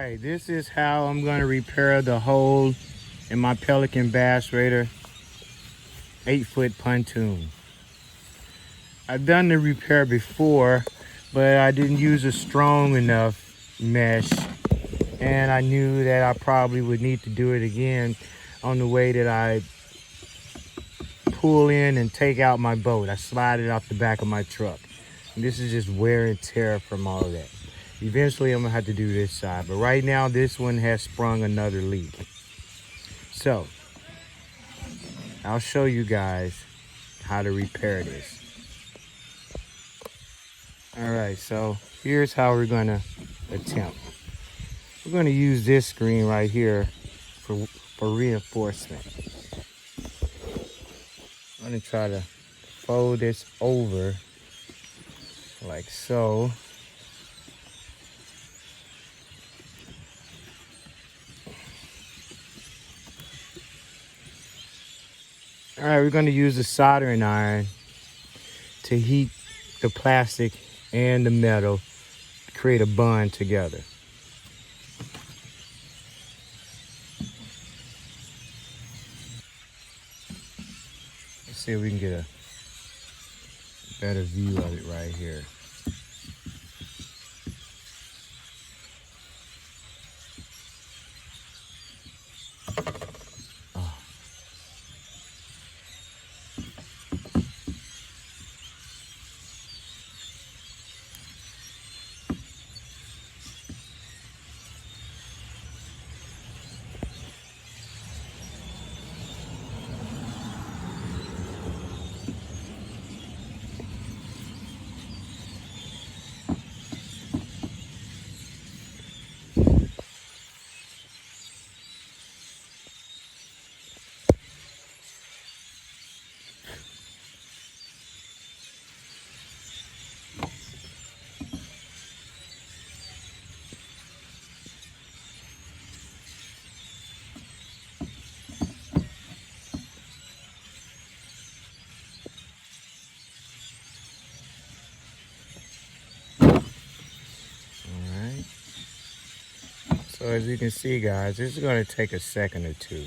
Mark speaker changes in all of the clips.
Speaker 1: Alright, this is how I'm going to repair the hole in my Pelican Bass Raider 8-foot pontoon. I've done the repair before, but I didn't use a strong enough mesh, and I knew that I probably would need to do it again on the way that I pull in and take out my boat. I slide it off the back of my truck. And this is just wear and tear from all of that. Eventually I'm gonna have to do this side, but right now this one has sprung another leak. So I'll show you guys how to repair this. All right, so here's how we're gonna attempt. We're gonna use this screen right here for reinforcement. I'm gonna try to fold this over like so. All right, we're gonna use a soldering iron to heat the plastic and the metal to create a bond together. Let's see if we can get a better view of it right here. So as you can see, guys, this is going to take a second or two.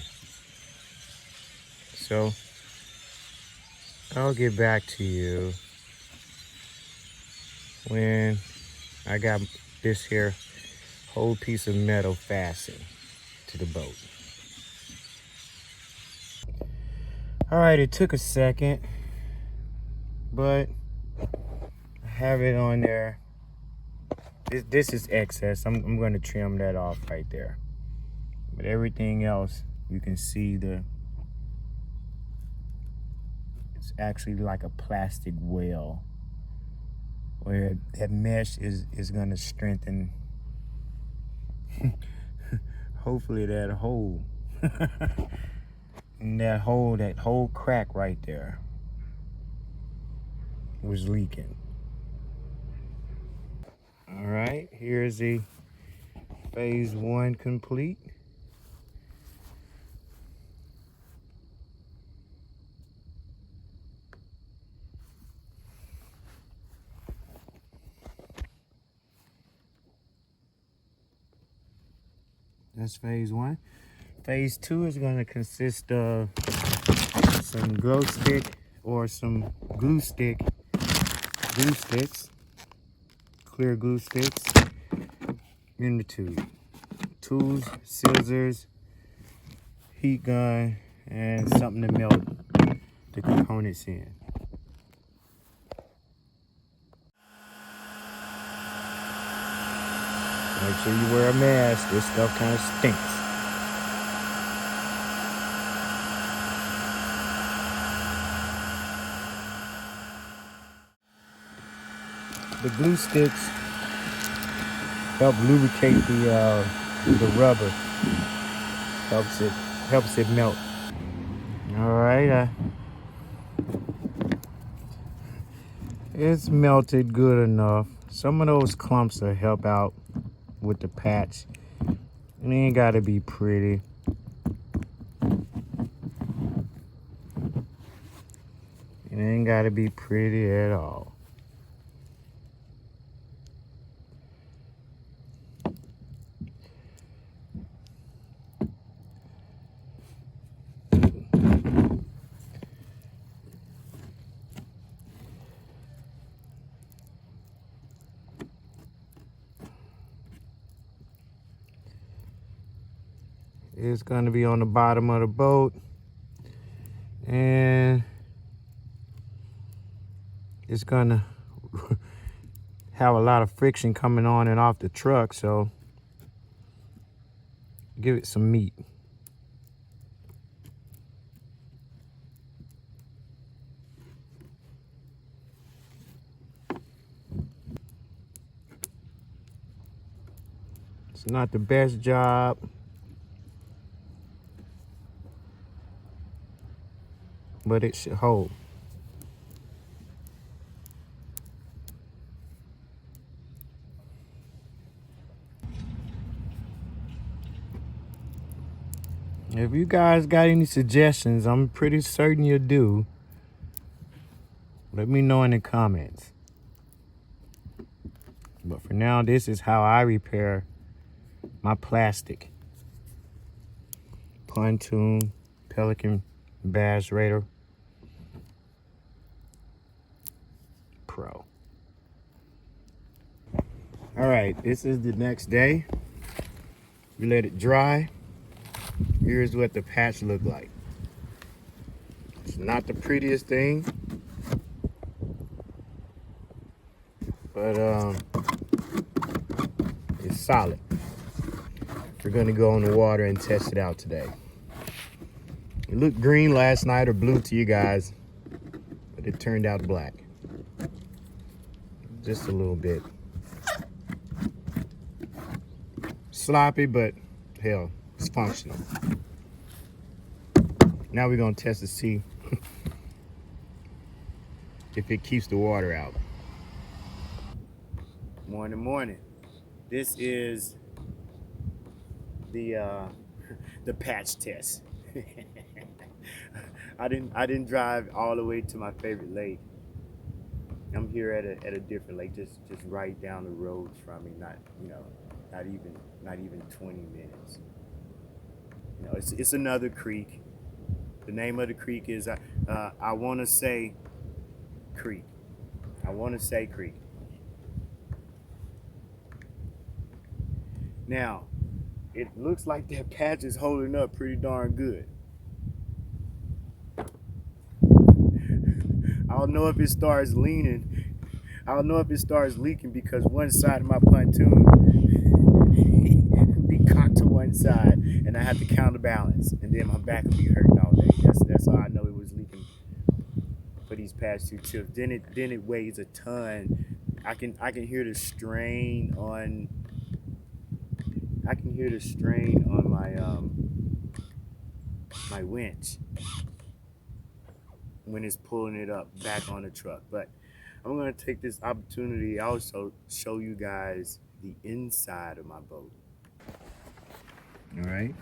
Speaker 1: So I'll get back to you when I got this here whole piece of metal fastened to the boat. All right, it took a second, but I have it on there. This is excess. I'm going to trim that off right there. But everything else, you can see it's actually like a plastic well where that mesh is going to strengthen hopefully that hole. And that whole crack right there was leaking. All right, here's the phase 1 complete. That's phase 1. Phase 2 is going to consist of some glow stick or some glue sticks, clear glue sticks in the tube. Tools, scissors, heat gun, and something to melt the components in. Make sure you wear a mask. This stuff kind of stinks. The glue sticks help lubricate the rubber. Helps it melt. All right, it's melted good enough. Some of those clumps will help out with the patch. It ain't gotta be pretty. It ain't gotta be pretty at all. is going to be on the bottom of the boat, and it's going to have a lot of friction coming on and off the truck, so give it some meat. It's not the best job, but it should hold. If you guys got any suggestions, I'm pretty certain you do. Let me know in the comments. But for now, this is how I repair my plastic pontoon Pelican Bass Raider Pro. All right, this is the next day. We let it dry. Here's what the patch looked like. It's not the prettiest thing, but it's solid. We're gonna go in the water and test it out today. It looked green last night, or blue to you guys, but it turned out black. Just a little bit. Sloppy, but hell, it's functional. Now we're gonna test to see if it keeps the water out. Morning. This is the patch test. I didn't drive all the way to my favorite lake. I'm here at a different lake, just right down the road from me. Not even 20 minutes. You know, it's another creek. The name of the creek is I want to say Creek. Now, it looks like that patch is holding up pretty darn good. I don't know if it starts leaning. I don't know if it starts leaking because one side of my pontoon be cocked to one side, and I have to counterbalance, and then my back will be hurting all day. That's how I know it was leaking for these past two trips. Then it weighs a ton. I can hear the strain on. I can hear the strain on my winch when it's pulling it up back on the truck. But I'm gonna take this opportunity to also show you guys the inside of my boat. All right.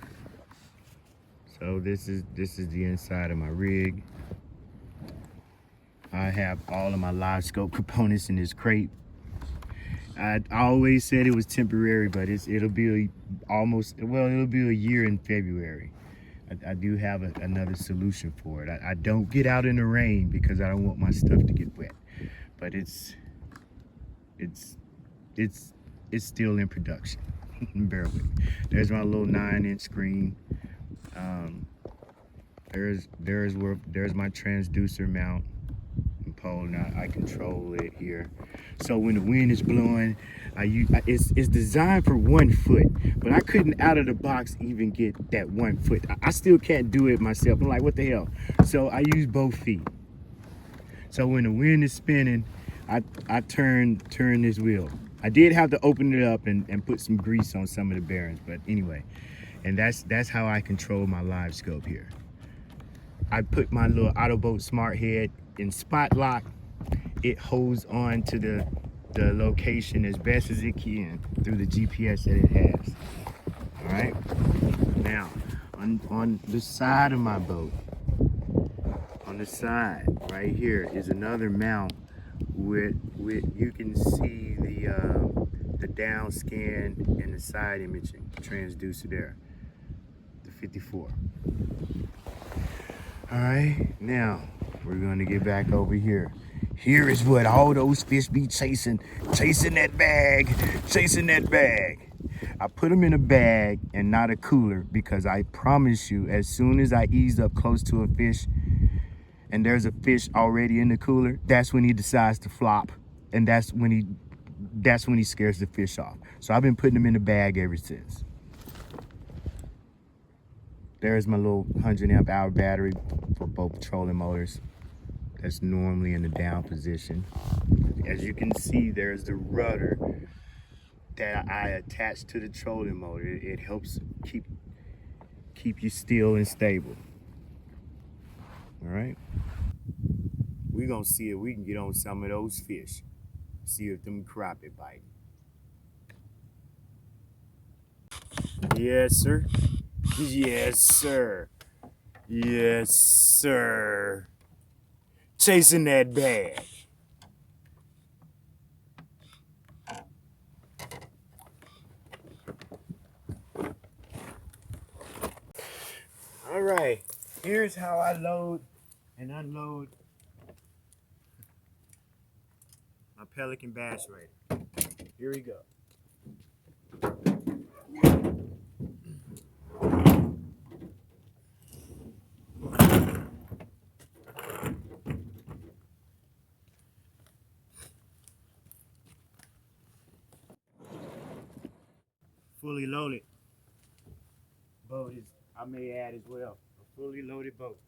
Speaker 1: So this is the inside of my rig. I have all of my live scope components in this crate. I always said it was temporary, but it'll be it'll be a year in February. I do have another solution for it. I don't get out in the rain because I don't want my stuff to get wet. But it's still in production. Bear with me. There's my little 9-inch screen. There's my transducer mount and pole. Now I control it here. So when the wind is blowing, it's designed for 1 foot, but I couldn't out of the box even get that 1 foot. I still can't do it myself. I'm like, what the hell? So I use both feet. So when the wind is spinning, I turn this wheel. I did have to open it up and put some grease on some of the bearings, but anyway, and that's how I control my live scope here. I put my little Autoboat Smart Head in spot lock. It holds on to the location as best as it can through the GPS that it has. All right. Now, on the side of my boat, on the side right here is another mount with you can see the down scan and the side imaging transducer there, the 54. All right, now we're going to get back over here. Here is what all those fish be chasing that bag. I put them in a bag and not a cooler because I promise you, as soon as I ease up close to a fish and there's a fish already in the cooler, that's when he decides to flop, and that's when he scares the fish off. So I've been putting them in the bag ever since. There's my little 100 amp hour battery for both trolling motors. That's normally in the down position. As you can see, there's the rudder that I attach to the trolling motor. It helps keep you still and stable. All right. We're gonna see if we can get on some of those fish. See if them crappie bite. Yes, sir. Yes, sir. Yes, sir. Chasing that bag. All right. Here's how I load and unload my Pelican Bass Raider. Here we go. Fully loaded boat is, I may add as well, a fully loaded boat.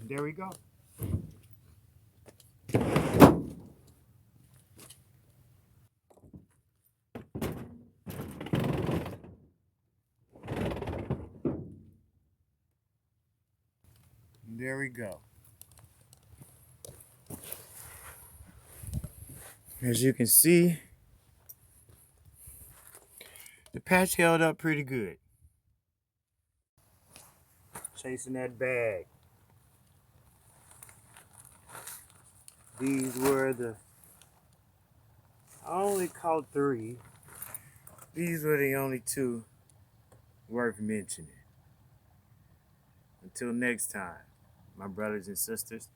Speaker 1: There we go. There we go. As you can see, the patch held up pretty good. Chasing that bag. These were I only caught 3. These were the only 2 worth mentioning. Until next time, my brothers and sisters.